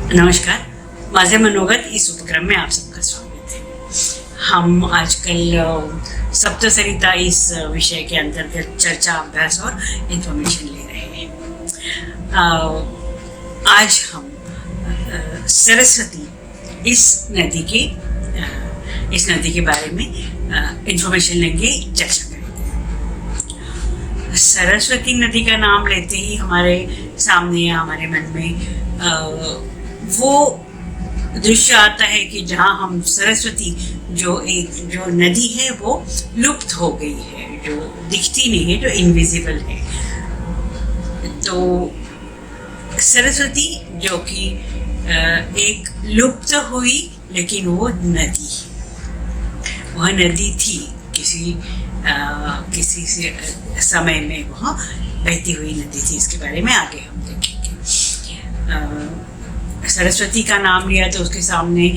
नमस्कार, माझे मनोगत इस उपक्रम में आप सबका स्वागत है। हम आजकल सप्तसरिता इस विषय के अंतर्गत चर्चा, अभ्यास और इंफॉर्मेशन ले रहे हैं। आज हम सरस्वती इस नदी के बारे में इंफॉर्मेशन लेंगे, चर्चा करेंगे। सरस्वती नदी का नाम लेते ही हमारे सामने या हमारे मन में वो दृश्य आता है कि जहाँ हम सरस्वती जो नदी है वो लुप्त हो गई है, जो दिखती नहीं है, जो इनविजिबल है। तो सरस्वती जो कि एक लुप्त हुई लेकिन वो नदी, वह नदी थी किसी समय में वह बहती हुई नदी थी। इसके बारे में आगे हम देखेंगे। सरस्वती का नाम लिया तो उसके सामने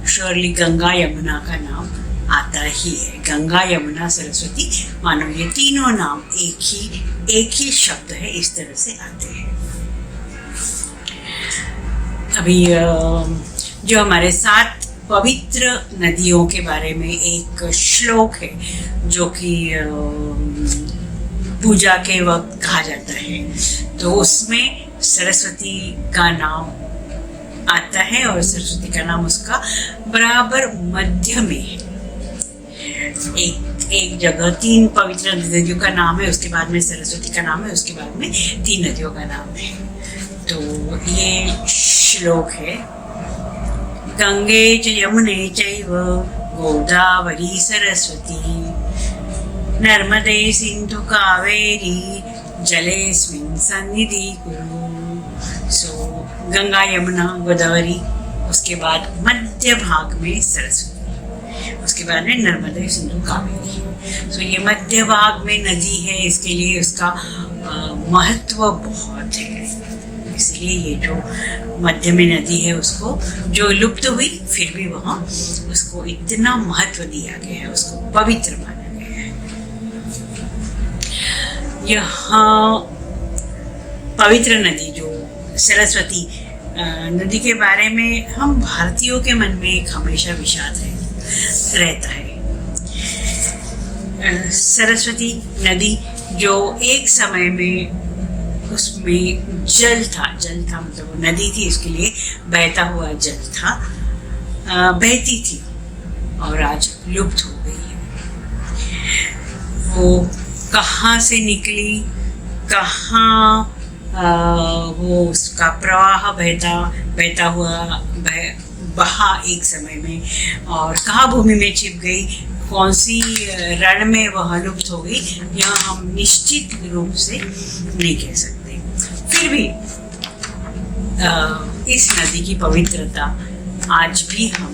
श्योरली गंगा यमुना का नाम आता ही है। गंगा यमुना सरस्वती, मानो ये तीनों नाम एक ही शब्द है, इस तरह से आते हैं। अभी जो हमारे 7 पवित्र नदियों के बारे में एक श्लोक है जो कि पूजा के वक्त कहा जाता है, तो उसमें सरस्वती का नाम आता है और सरस्वती का नाम उसका बराबर मध्य में है। एक जगह 3 पवित्र नदियों का नाम है, उसके बाद में सरस्वती का नाम है, उसके बाद में 3 नदियों का नाम है। तो ये श्लोक है, गंगे च यमुने चैव गोदावरी सरस्वती नर्मदे सिंधु कावेरी जलेस्मिन् सन्निधि कुरु। सो गंगा यमुना गोदावरी, उसके बाद मध्य भाग में सरस्वती, उसके बाद में नर्मदा सिंधु कावेरी। सो ये मध्य भाग में नदी है, इसके लिए उसका महत्व बहुत है। इसलिए ये जो मध्य में नदी है उसको जो लुप्त हुई फिर भी वहाँ उसको इतना महत्व दिया गया है, उसको पवित्र माना गया है। यहाँ पवित्र नदी जो सरस्वती नदी के बारे में हम भारतीयों के मन में एक हमेशा विषाद रहता है। सरस्वती नदी जो एक समय में उसमें जल था मतलब नदी थी, इसके लिए बहता हुआ जल था, बहती थी और आज लुप्त हो गई है। वो कहाँ से निकली, कहाँ वो उसका प्रवाह बहता हुआ बहा एक समय में, और कहाँ भूमि में छिप गई, कौन सी रण में वह लुप्त हो गई, यह हम निश्चित रूप से नहीं कह सकते। फिर भी इस नदी की पवित्रता आज भी हम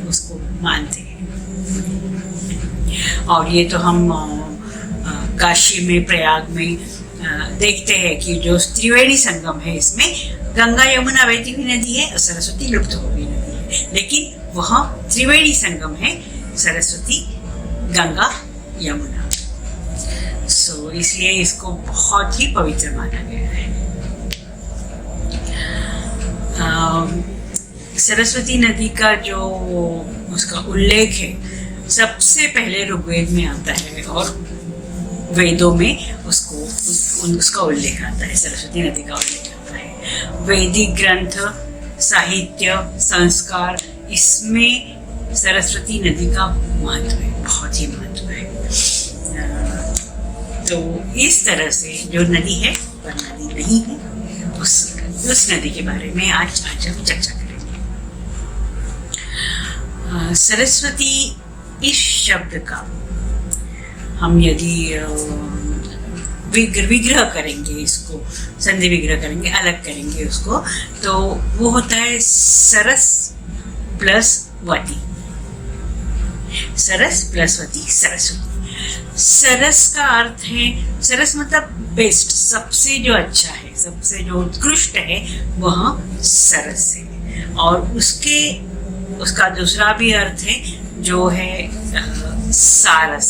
उसको मानते हैं। और ये तो हम काशी में, प्रयाग में देखते हैं कि जो त्रिवेणी संगम है, इसमें गंगा यमुना बहती हुई नदी है और सरस्वती लुप्त हो गई नदी है, लेकिन वहाँ त्रिवेणी संगम है, सरस्वती गंगा यमुना। सो इसलिए इसको बहुत ही पवित्र माना गया है। सरस्वती नदी का जो उसका उल्लेख है सबसे पहले ऋग्वेद में आता है और वेदों में उसका उल्लेख आता है, सरस्वती नदी का उल्लेख आता है। वैदिक ग्रंथ, साहित्य, संस्कार, इसमें सरस्वती नदी का महत्व है, बहुत ही महत्व है। तो इस तरह से जो नदी है वह नदी नहीं है, उस नदी के बारे में आज हम चर्चा करेंगे। सरस्वती इस शब्द का हम यदि विग्रह करेंगे, इसको संधि विग्रह करेंगे, अलग करेंगे उसको, तो वो होता है सरस प्लस वती। सरस प्लस वती, सरस्वती। सरस का अर्थ है, सरस मतलब बेस्ट, सबसे जो अच्छा है, सबसे जो उत्कृष्ट है वह सरस है। और उसका दूसरा भी अर्थ है जो है सारस।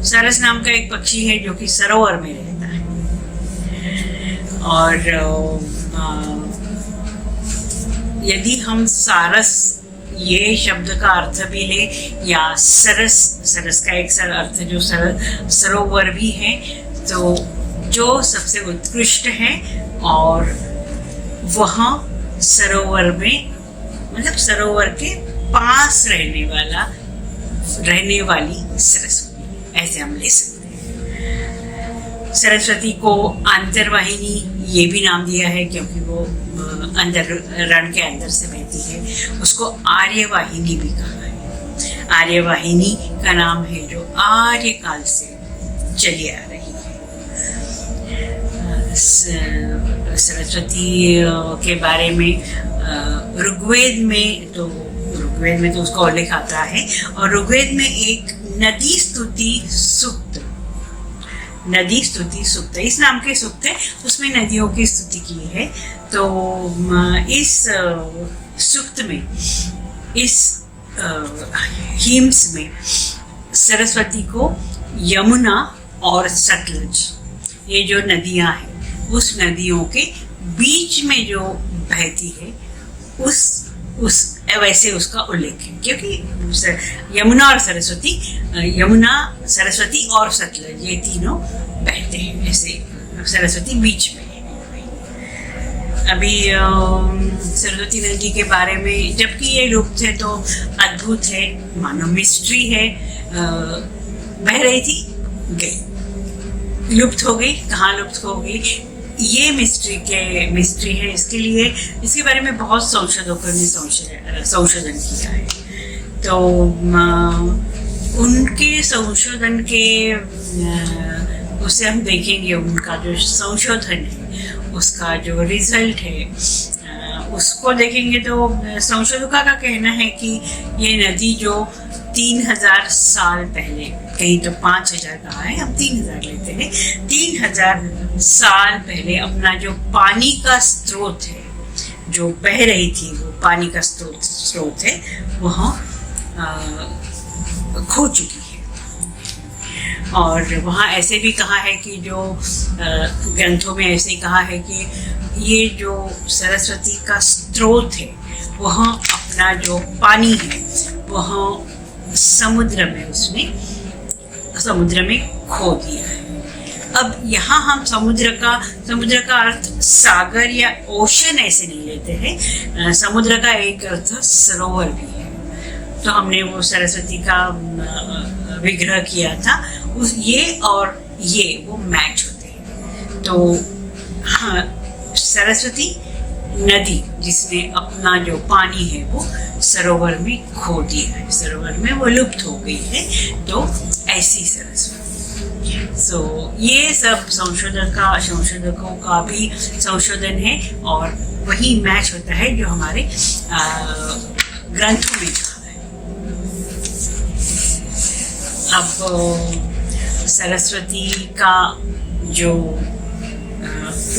सारस नाम का एक पक्षी है जो कि सरोवर में रहता है और यदि हम सारस ये शब्द का अर्थ भी ले या सरस, सरस का एक अर्थ जो सरोवर भी है, तो जो सबसे उत्कृष्ट है और वहाँ सरोवर में मतलब सरोवर के पास रहने वाली सरस्वती, ऐसे हम ले सकते हैं। सरस्वती को अंतर्वाहिनी ये भी नाम दिया है क्योंकि वो अंदर रण के अंदर से बहती है। उसको आर्यवाहिनी भी कहा है। आर्यवाहिनी का नाम है जो आर्य काल से चली आ रही है। सरस्वती के बारे में ऋग्वेद में तो उसका उल्लेख आता है, और ऋग्वेद में एक नदी स्तुति सूक्त इस नाम के सूक्त है, उसमें नदियों की स्तुति की है। तो इस सूक्त में, इस हिम्स में सरस्वती को यमुना और सतलज, ये जो नदियां हैं, उस नदियों के बीच में जो बहती है उस वैसे उसका उल्लेख है, क्योंकि यमुना सरस्वती और सतलज ये तीनों बहते हैं, ऐसे सरस्वती बीच में है। अभी सरस्वती नदी के बारे में, जबकि ये लुप्त है तो अद्भुत है, मानो मिस्ट्री है। बह रही थी, गई, लुप्त हो गई, कहाँ लुप्त हो गई, ये मिस्ट्री है। इसके बारे में बहुत संशोधकों ने संशोधन किया है। तो उनके संशोधन के उसे हम देखेंगे, उनका जो संशोधन है, उसका जो रिजल्ट है, उसको देखेंगे तो संशोधकों का कहना है कि ये नदी जो 3000 साल पहले, कहीं तो 5000 कहा है, हम 3000 लेते हैं, 3000 साल पहले अपना जो पानी का स्रोत है, जो बह रही थी, वो पानी का स्रोत है, वहाँ खो चुकी है। और वहाँ ऐसे भी कहा है कि जो ग्रंथों में ऐसे ही कहा है कि ये जो सरस्वती का स्रोत है, वहाँ अपना जो पानी है, वहाँ समुद्र में खो दिया है। अब यहाँ हम समुद्र का अर्थ सागर या ओशन ऐसे नहीं लेते हैं। समुद्र का एक अर्थ सरोवर भी है। तो हमने वो सरस्वती का विग्रह किया था, ये और ये वो मैच होते हैं। तो हाँ, सरस्वती नदी जिसने अपना जो पानी है वो सरोवर में खो दिया है, सरोवर में वो लुप्त हो गई है, तो ऐसी सरस्वती। ये सब संशोधकों का भी संशोधन है, और वही मैच होता है जो हमारे ग्रंथों में कहा है। अब सरस्वती का जो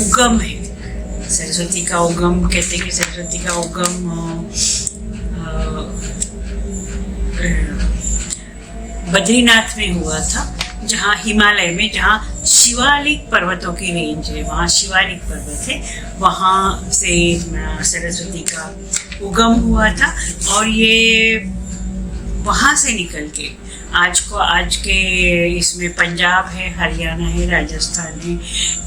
उगम है, सरस्वती का उगम कहते हैं कि सरस्वती का उगम बद्रीनाथ में हुआ था, जहाँ हिमालय में, जहाँ शिवालिक पर्वतों की रेंज है, वहाँ शिवालिक पर्वत है, वहाँ से सरस्वती का उगम हुआ था। और ये वहाँ से निकल के आज के इसमें पंजाब है, हरियाणा है, राजस्थान है,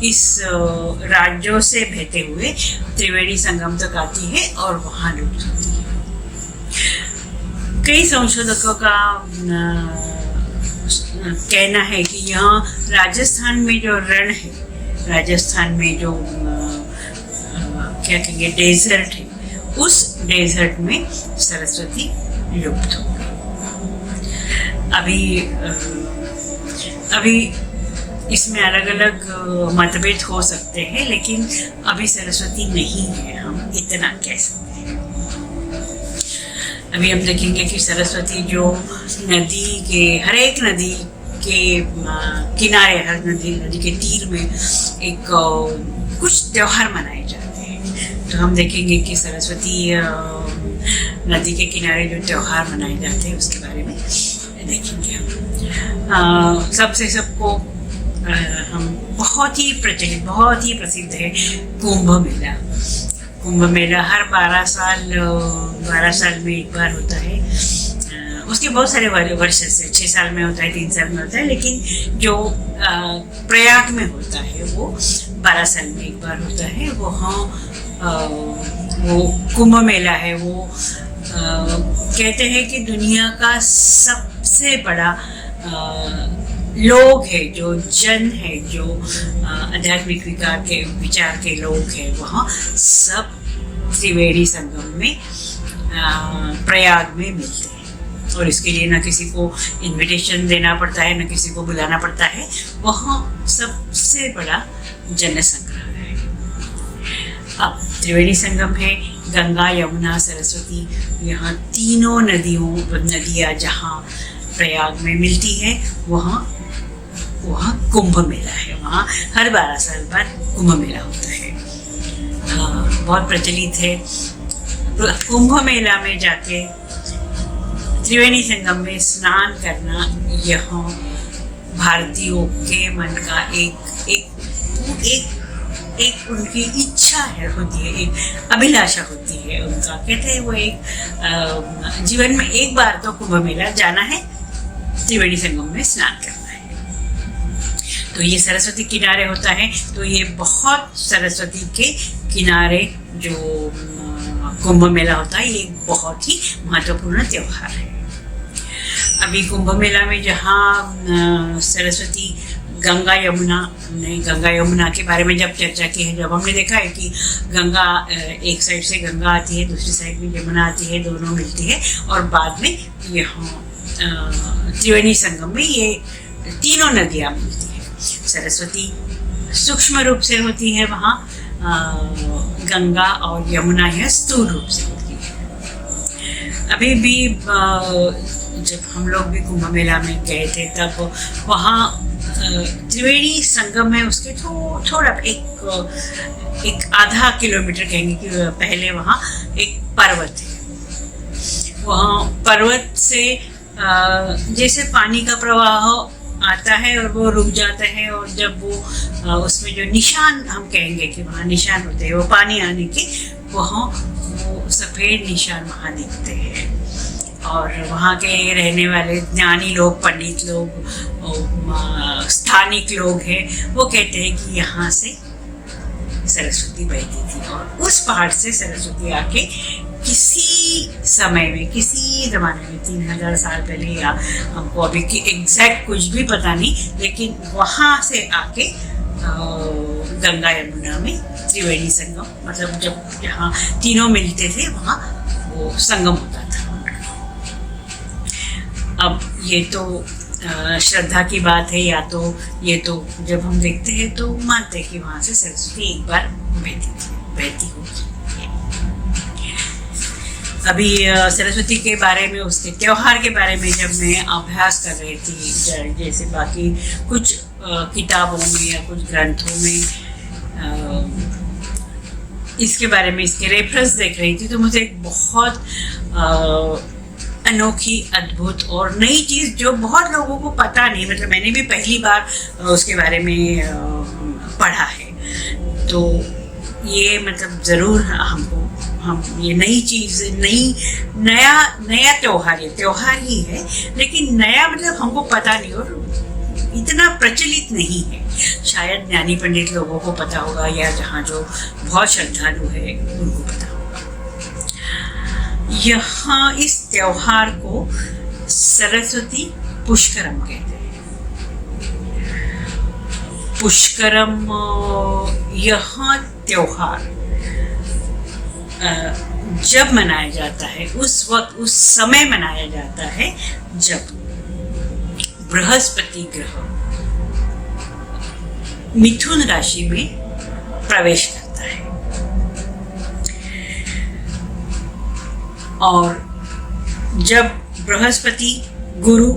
इस राज्यों से बहते हुए त्रिवेणी संगम तक आती है और वहाँ लुप्त होती है। कई संशोधकों का कहना है कि यहाँ राजस्थान में जो रण है, राजस्थान में जो क्या कहेंगे डेजर्ट है, उस डेजर्ट में सरस्वती लुप्त हो गई। अभी इसमें अलग अलग मतभेद हो सकते हैं, लेकिन अभी सरस्वती नहीं है, हम इतना कह सकते हैं। अभी हम देखेंगे कि सरस्वती जो नदी के, हर एक नदी के किनारे, हर नदी के तीर में एक कुछ त्योहार मनाए जाते हैं। तो हम देखेंगे कि सरस्वती नदी के किनारे जो त्योहार मनाए जाते हैं उसके बारे में देखेंगे हम। सबको हम बहुत ही प्रचलित, बहुत ही प्रसिद्ध है कुंभ मेला। कुंभ मेला हर 12 साल में एक बार होता है। उसके बहुत सारे वर्ष से 6 साल में होता है, 3 साल में होता है, लेकिन जो प्रयाग में होता है वो 12 साल में एक बार होता है। वहाँ वो कुंभ मेला है, वो कहते हैं कि दुनिया का सबसे बड़ा लोग है, जो जन है, जो आध्यात्मिक विचार के लोग हैं, वहाँ सब त्रिवेणी संगम में प्रयाग में मिलते हैं। और इसके लिए ना किसी को इनविटेशन देना पड़ता है, ना किसी को बुलाना पड़ता है। वहाँ सबसे बड़ा जन संग्रह है। अब त्रिवेणी संगम है, गंगा, यमुना, सरस्वती, यहाँ तीनों नदियाँ जहाँ प्रयाग में मिलती है, वहाँ कुंभ मेला है। वहाँ हर 12 साल बाद कुंभ मेला होता है। बहुत प्रचलित है। कुंभ मेला में जाके त्रिवेणी संगम में स्नान करना यहाँ भारतीयों के मन का एक उनकी इच्छा होती है, एक अभिलाषा होती है उनका। कहते हैं वो एक जीवन में एक बार तो कुंभ मेला जाना है, त्रिवेणी संगम में स्नान करना है। तो ये सरस्वती किनारे होता है, तो ये बहुत सरस्वती के किनारे जो कुंभ मेला होता है, ये बहुत ही महत्वपूर्ण त्योहार है। अभी कुंभ मेला में जहाँ सरस्वती गंगा यमुना के बारे में जब चर्चा की है, जब हमने देखा है कि गंगा एक साइड से गंगा आती है, दूसरी साइड में यमुना आती है, दोनों मिलती है, और बाद में यहाँ त्रिवेणी संगम में ये तीनों नदियाँ मिलती है। सरस्वती सूक्ष्म रूप से होती है वहाँ, गंगा और यमुना यह स्थूल रूप से होती है। अभी भी जब हम लोग भी कुंभ मेला में गए थे, तब वहाँ त्रिवेणी संगम है, उसके थोड़ा एक आधा किलोमीटर कहेंगे कि पहले वहाँ एक पर्वत है। वहाँ पर्वत से जैसे पानी का प्रवाह आता है और वो रुक जाता है, और जब वो उसमें जो निशान हम कहेंगे कि वहाँ निशान होते हैं, वो पानी आने के, वहाँ वो सफ़ेद निशान वहाँ दिखते हैं। और वहाँ के रहने वाले ज्ञानी लोग, पंडित लोग, स्थानिक लोग हैं, वो कहते हैं कि यहाँ से सरस्वती बहती थी, और उस पहाड़ से सरस्वती आके किसी समय में, किसी ज़माने में, 3000 साल पहले, या हमको अभी की एग्जैक्ट कुछ भी पता नहीं, लेकिन वहाँ से आके गंगा यमुना में त्रिवेणी संगम, मतलब जब यहाँ तीनों मिलते थे, वहाँ वो संगम होता था। अब ये तो श्रद्धा की बात है, या तो ये तो जब हम देखते हैं तो मानते हैं कि वहाँ से सरस्वती एक बार बहती होगी। अभी सरस्वती के बारे में, उसके त्योहार के बारे में जब मैं अभ्यास कर रही थी, जैसे बाकी कुछ किताबों में या कुछ ग्रंथों में इसके बारे में, इसके रेफरेंस देख रही थी, तो मुझे एक बहुत अनोखी, अद्भुत और नई चीज़, जो बहुत लोगों को पता नहीं, मतलब मैंने भी पहली बार उसके बारे में पढ़ा है। तो ये मतलब ज़रूर हम ये नई चीज़, नया त्योहार ही है, लेकिन नया मतलब हमको पता नहीं और इतना प्रचलित नहीं है। शायद ज्ञानी पंडित लोगों को पता होगा, या जहाँ जो बहुत श्रद्धालु है उनको पता होगा। यहाँ इस त्योहार को सरस्वती पुष्करम कहते हैं। पुष्करम यह त्योहार जब मनाया जाता है, उस वक्त, उस समय मनाया जाता है जब बृहस्पति ग्रह मिथुन राशि में प्रवेश करता है। और जब बृहस्पति, गुरु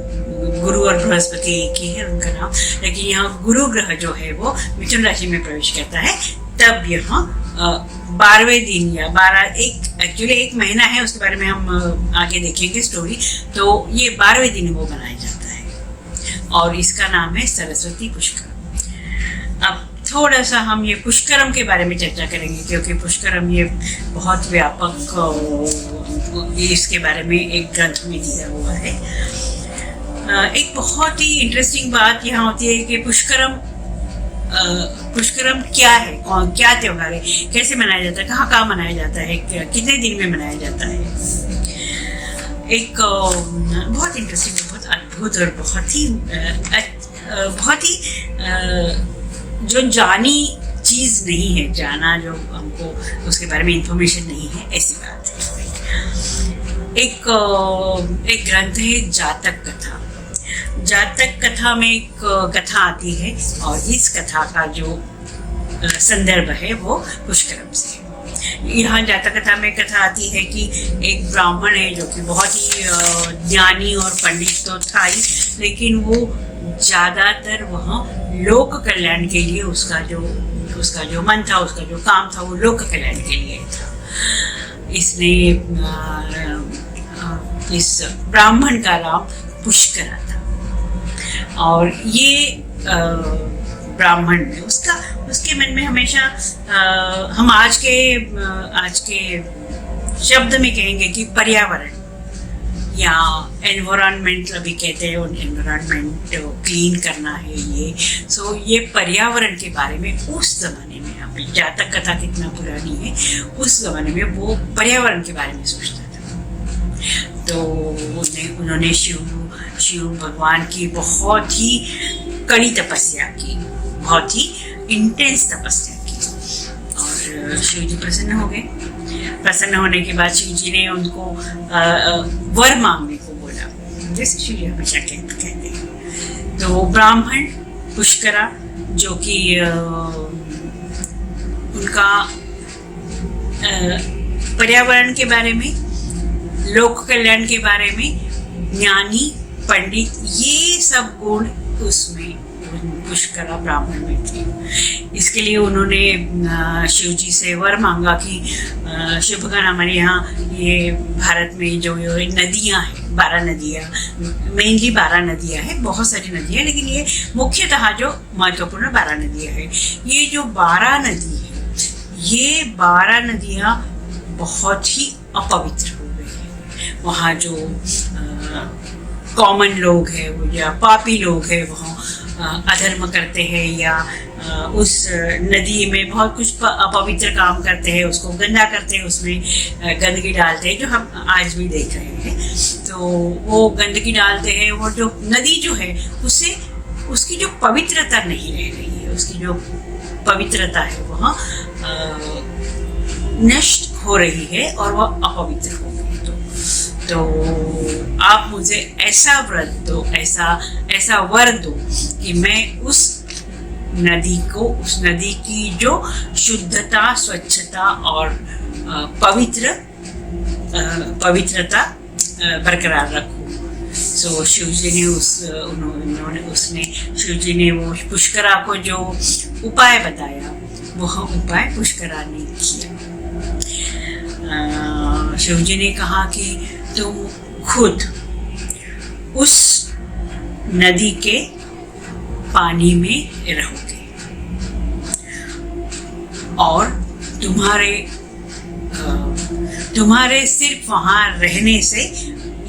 और बृहस्पति एक ही है उनका नाम, लेकिन यहाँ गुरु ग्रह जो है वो मिथुन राशि में प्रवेश करता है, तब यहाँ 12वें दिन या 12 एक्चुअली एक महीना है, उसके बारे में हम आगे देखेंगे स्टोरी। तो ये 12वें दिन वो मनाया जाता है और इसका नाम है सरस्वती पुष्कर। अब थोड़ा सा हम ये पुष्करम के बारे में चर्चा करेंगे, क्योंकि पुष्करम ये बहुत व्यापक इसके बारे में एक ग्रंथ में दिया हुआ है। एक बहुत ही इंटरेस्टिंग बात यहाँ होती है कि पुष्करम क्या है, क्या त्योहार है, कैसे मनाया जाता है, कहाँ कहाँ मनाया जाता है, कितने दिन में मनाया जाता है। एक बहुत इंटरेस्टिंग, बहुत अद्भुत और बहुत ही जो जानी चीज़ नहीं है, जाना जो हमको उसके बारे में इंफॉर्मेशन नहीं है, ऐसी बात है। एक ग्रंथ है जातक कथा। जातक कथा में एक कथा आती है और इस कथा का जो संदर्भ है वो पुष्करम से। यहाँ जातक कथा में कथा आती है कि एक ब्राह्मण है जो कि बहुत ही ज्ञानी और पंडित तो था ही, लेकिन वो ज़्यादातर वहाँ लोक कल्याण के लिए उसका जो मन था, उसका जो काम था, वो लोक कल्याण के लिए था। इसने इस ब्राह्मण का नाम पुष्करा था और ये ब्राह्मण में उसके मन में हमेशा हम आज के शब्द में कहेंगे कि पर्यावरण या एनवायरनमेंट अभी कहते हैं, एनवायरनमेंट क्लीन करना है ये पर्यावरण के बारे में उस जमाने में, अभी जातक कथा कितना पुरानी है, उस जमाने में वो पर्यावरण के बारे में सोचता था। तो उन्होंने शिव भगवान की बहुत ही कड़ी तपस्या की, बहुत ही इंटेंस तपस्या की और शिव जी प्रसन्न हो गए। प्रसन्न होने के बाद शिव जी ने उनको वर मांगने को बोला, जैसे शिव जी हमेशा कहते हैं। तो ब्राह्मण पुष्करा जो कि उनका पर्यावरण के बारे में, लोक कल्याण के बारे में, ज्ञानी पंडित, ये सब गुण उसमें पुष्करा ब्राह्मण में थे। इसके लिए उन्होंने शिव जी से वर मांगा कि शिव भगवान, हमारे यहाँ ये भारत में जो नदियाँ हैं, 12 नदियाँ, मेनली 12 नदियाँ हैं, बहुत सारी नदियाँ, लेकिन ये मुख्यतः जो महत्वपूर्ण 12 नदियाँ हैं, ये जो 12 नदी है, ये 12 नदियाँ बहुत ही अपवित्र हो गई हैं। वहाँ जो कॉमन लोग हैं, वो या पापी लोग हैं, वहाँ अधर्म करते हैं या उस नदी में बहुत कुछ अपवित्र काम करते हैं, उसको गंदा करते हैं, उसमें गंदगी डालते हैं, जो हम आज भी देख रहे हैं। तो वो गंदगी डालते हैं, वो जो नदी जो है उससे उसकी जो पवित्रता नहीं रह रही है, उसकी जो पवित्रता है वह नष्ट हो रही है और वह अपवित्र हो गई। तो आप मुझे ऐसा व्रत दो, ऐसा वर दो कि मैं उस नदी की जो शुद्धता, स्वच्छता और पवित्रता बरकरार रखूं। सो शिव जी ने शिव जी ने वो पुष्करा को जो उपाय बताया, वह उपाय पुष्करा ने किया। शिव जी ने कहा कि तुम खुद उस नदी के पानी में रहोगे और तुम्हारे सिर्फ वहाँ रहने से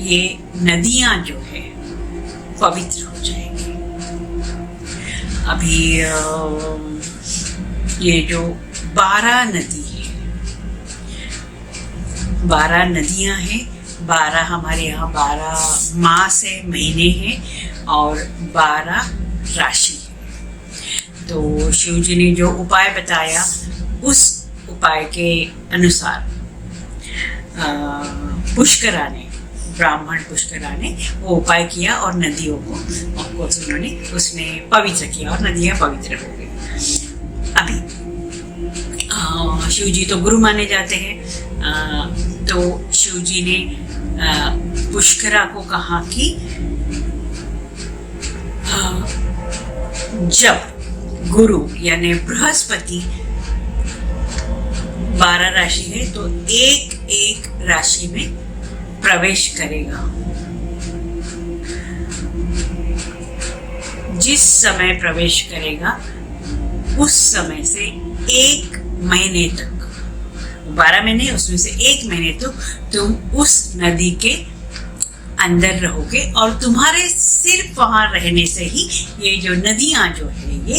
ये नदियाँ जो है पवित्र हो जाएंगी। अभी ये जो 12 नदी है, 12 नदियाँ हैं, 12 हमारे यहाँ 12 मास है, महीने हैं और 12 राशि है। तो शिव जी ने जो उपाय बताया, उस उपाय के अनुसार पुष्करा ने, ब्राह्मण पुष्करा ने वो उपाय किया और नदियों को उन्होंने उसमें पवित्र किया और नदियाँ पवित्र हो गई। अभी शिव जी तो गुरु माने जाते हैं, तो शिव जी ने पुष्करा को कहा कि जब गुरु यानी बृहस्पति 12 राशि है तो एक राशि में प्रवेश करेगा। जिस समय प्रवेश करेगा उस समय से 1 महीने तक, 12 महीने उसमें से 1 महीने तक तुम उस नदी के अंदर रहोगे, और तुम्हारे सिर्फ वहां रहने से ही ये जो नदियां जो है ये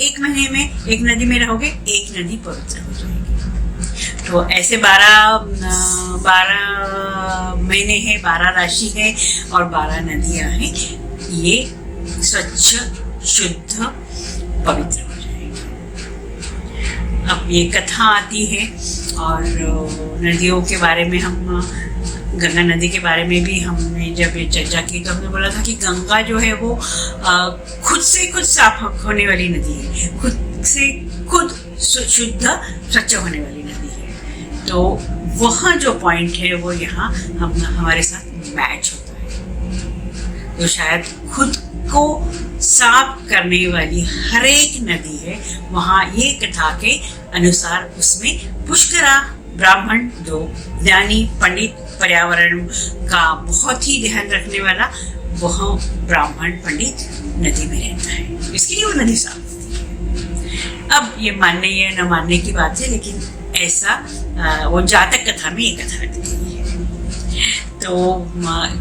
एक महीने में एक नदी में रहोगे, एक नदी पवित्र हो जाएगी। तो ऐसे 12 महीने हैं, 12 राशि है और 12 नदियां हैं, ये स्वच्छ शुद्ध पवित्र हो जाएगी। अब ये कथा आती है, और नदियों के बारे में हम, गंगा नदी के बारे में भी हमने जब ये चर्चा की तो हमने बोला था कि गंगा जो है वो खुद से खुद साफ होने वाली नदी है, खुद से खुद शुद्ध स्वच्छ होने वाली नदी है। तो वह जो पॉइंट है वो यहाँ हमारे साथ मैच होता है। तो शायद खुद को साफ करने वाली हर एक नदी है, वहाँ ये कथा के अनुसार उसमें पुष्करा ब्राह्मण, जो ज्ञानी पंडित, पर्यावरण का बहुत ही ध्यान रखने वाला, वह ब्राह्मण पंडित नदी में रहता है, इसके लिए वो नदी साफ होती है। अब ये मानने या न मानने की बात है, लेकिन ऐसा वो जातक कथा में ये कथा रहती है। तो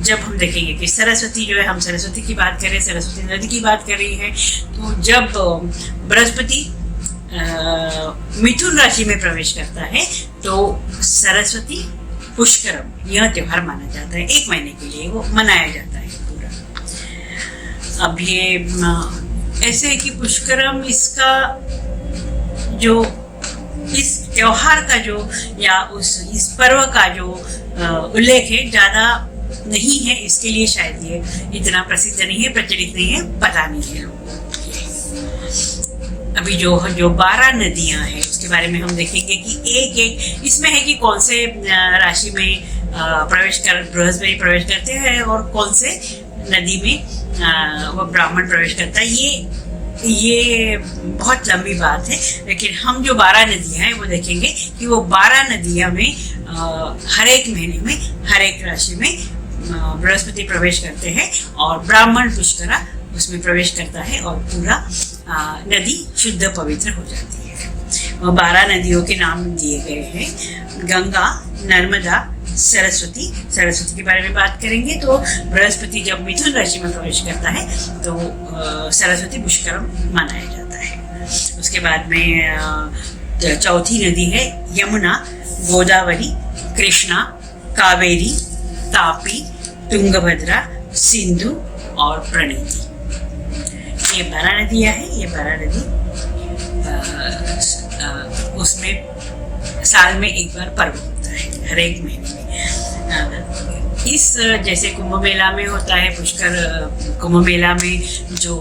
जब हम देखेंगे कि सरस्वती जो है, हम सरस्वती की बात करें, सरस्वती नदी की बात कर रही है, तो जब बृहस्पति मिथुन राशि में प्रवेश करता है तो सरस्वती पुष्करम यह त्योहार माना जाता है, 1 महीने के लिए वो मनाया जाता है पूरा। अब ये ऐसे है कि पुष्करम, इसका जो इस त्योहार का जो या इस पर्व का जो उल्लेख है ज़्यादा नहीं है, इसके लिए शायद ये इतना प्रसिद्ध नहीं है, प्रचलित नहीं है, पता नहीं है लोगों को। अभी जो 12 नदियां हैं उसके बारे में हम देखेंगे कि एक इसमें है कि कौन से राशि में बृहस्पति प्रवेश करते हैं और कौन से नदी में वो ब्राह्मण प्रवेश करता है। ये बहुत लंबी बात है, लेकिन हम जो 12 नदियां हैं वो देखेंगे कि वो 12 नदियां में हर एक महीने में हर एक राशि में बृहस्पति प्रवेश करते हैं और ब्राह्मण पुष्करा उसमें प्रवेश करता है और पूरा नदी शुद्ध पवित्र हो जाती है। वह 12 नदियों के नाम दिए गए हैं, गंगा, नर्मदा, सरस्वती। सरस्वती के बारे में बात करेंगे तो बृहस्पति जब मिथुन राशि में प्रवेश करता है तो सरस्वती पुष्करम मनाया जाता है। उसके बाद में चौथी नदी है यमुना, गोदावरी, कृष्णा, कावेरी, तापी, तुंगभद्रा, सिंधु और प्रणीति। ये 12 नदियाँ हैं। ये 12 नदी उसमें साल में एक बार पर्व होता है, हर एक महीने में। इस जैसे कुंभ मेला में होता है, पुष्कर कुंभ मेला में जो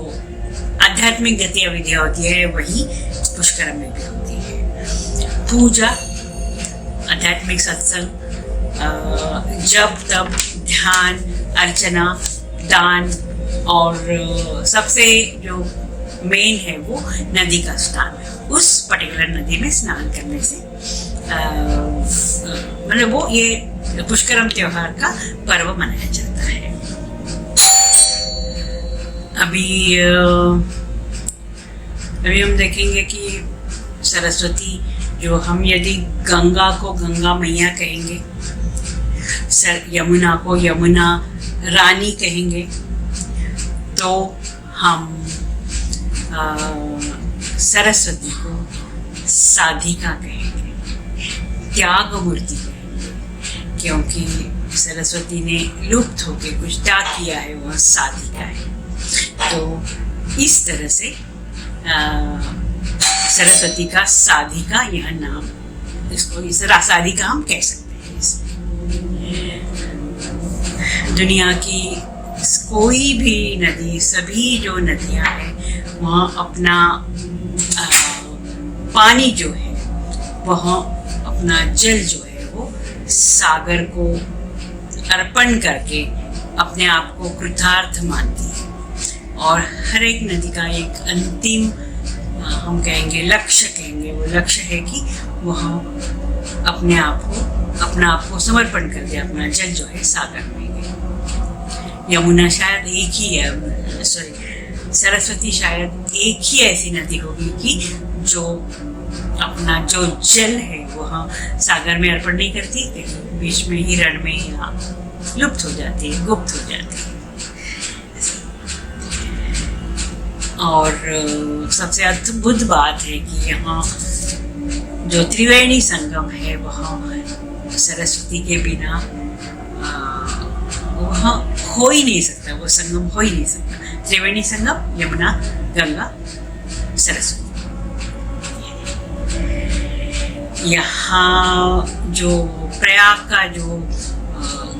आध्यात्मिक गतिविधियाँ होती है वही पुष्कर में भी होती है। पूजा, आध्यात्मिक सत्संग, जब तब ध्यान, अर्चना, दान और सबसे जो मेन है वो नदी का स्नान। उस पर्टिकुलर नदी में स्नान करने से मतलब वो ये पुष्करम त्योहार का पर्व मनाया जाता है। अभी हम देखेंगे कि सरस्वती जो हम यदि गंगा को गंगा मैया कहेंगे, यमुना को यमुना रानी कहेंगे, तो हम सरस्वती को साधिका कहेंगे, त्याग मूर्ति कहेंगे, क्योंकि सरस्वती ने लुप्त होकर कुछ त्याग किया है, वह साधिका है। तो इस तरह से सरस्वती का साधिका यह नाम, इसको इस साधिका हम कह सकते हैं। दुनिया की कोई भी नदी, सभी जो नदियां हैं वहाँ अपना पानी जो है, वह अपना जल जो है वो सागर को अर्पण करके अपने आप को कृतार्थ मानती है। और हर एक नदी का एक अंतिम हम कहेंगे लक्ष्य कहेंगे, वो लक्ष्य है कि वह अपने आप को समर्पण कर दे, अपना जल जो है सागर में। यमुना शायद एक ही है, सरस्वती शायद एक ही ऐसी नदी होगी कि जो अपना जो जल है वह सागर में अर्पण नहीं करती, लेकिन बीच में ही रण में या लुप्त हो जाती है, गुप्त हो जाती है। और सबसे अद्भुत बात है कि यहाँ जो त्रिवेणी संगम है वह सरस्वती के बिना वह हो ही नहीं सकता, वो संगम हो ही नहीं सकता। त्रिवेणी संगम यमुना गंगा सरस्वती। यहाँ जो प्रयाग का जो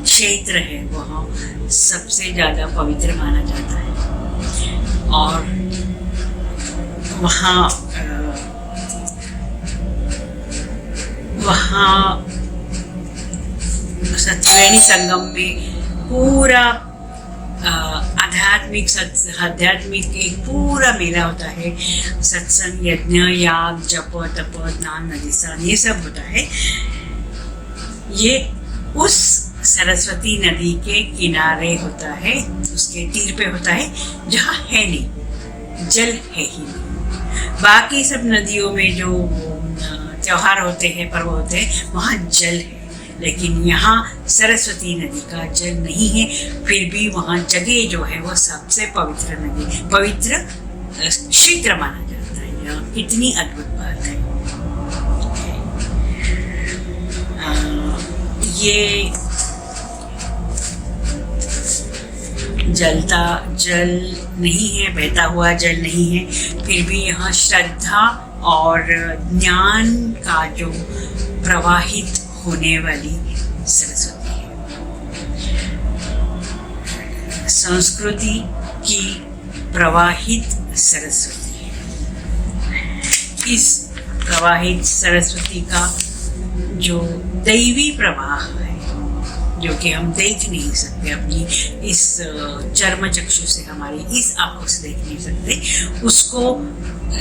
क्षेत्र है वह सबसे ज़्यादा पवित्र माना जाता है और वहाँ त्रिवेणी संगम में पूरा आध्यात्मिक एक पूरा मेला होता है। सत्संग, यज्ञ, याग, जप, तप, स्नान, नदी स्नान, ये सब होता है। ये उस सरस्वती नदी के किनारे होता है, उसके तीर पे होता है, जहाँ है नहीं, जल है ही नहीं। बाकी सब नदियों में जो त्योहार होते हैं, पर्व होते हैं, वहाँ जल है, लेकिन यहाँ सरस्वती नदी का जल नहीं है। फिर भी वहाँ जगह जो है वो सबसे पवित्र नदी, पवित्र क्षेत्र माना जाता है। यह कितनी अद्भुत बात है। ये जल नहीं है, बहता हुआ जल नहीं है, फिर भी यहाँ श्रद्धा और ज्ञान का जो प्रवाहित होने वाली सरस्वती है, संस्कृति की प्रवाहित सरस्वती है। इस प्रवाहित सरस्वती का जो दैवी प्रवाह है, जो कि हम देख नहीं सकते अपनी इस चर्म चक्षु से, हमारी इस आंखों से देख नहीं सकते, उसको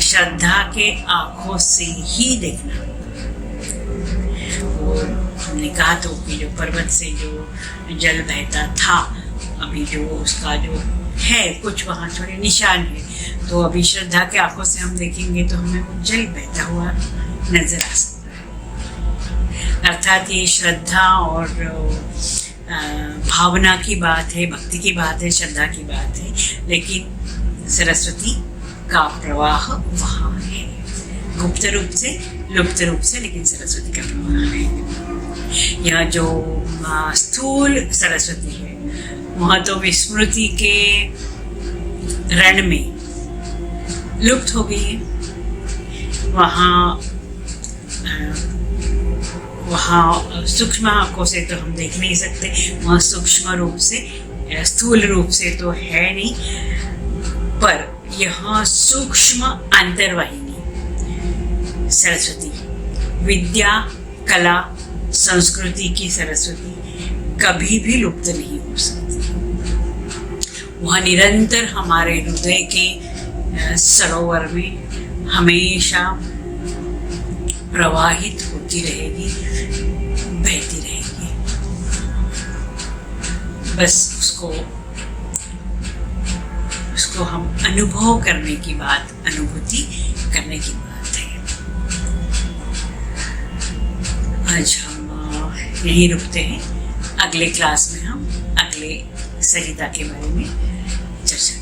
श्रद्धा के आंखों से ही देखना। वो हमने कहा तो कि जो पर्वत से जो जल बहता था, अभी जो उसका जो है कुछ वहाँ थोड़े निशान है, तो अभी श्रद्धा के आंखों से हम देखेंगे तो हमें वो जल बहता हुआ नजर आ सकता है। अर्थात ये श्रद्धा और भावना की बात है, भक्ति की बात है, श्रद्धा की बात है, लेकिन सरस्वती का प्रवाह वहाँ है, गुप्त रूप से, लुप्त रूप से, लेकिन सरस्वती का प्रवाह है। यह जो स्थूल सरस्वती है वह तो विस्मृति के रण में लुप्त हो गई है। वहाँ सूक्ष्म आंखों से तो हम देख नहीं सकते, वहाँ सूक्ष्म रूप से, स्थूल रूप से तो है नहीं, पर यहाँ सूक्ष्म अंतर्वाहिनी सरस्वती, विद्या, कला, संस्कृति की सरस्वती कभी भी लुप्त नहीं हो सकती। वह निरंतर हमारे हृदय के सरोवर में हमेशा प्रवाहित होती रहेगी, बहती रहेगी। बस उसको हम अनुभव करने की बात, अनुभूति करने की बात है। आज हम यहीं रुकते हैं। अगले क्लास में हम अगले सरिता के बारे में चर्चा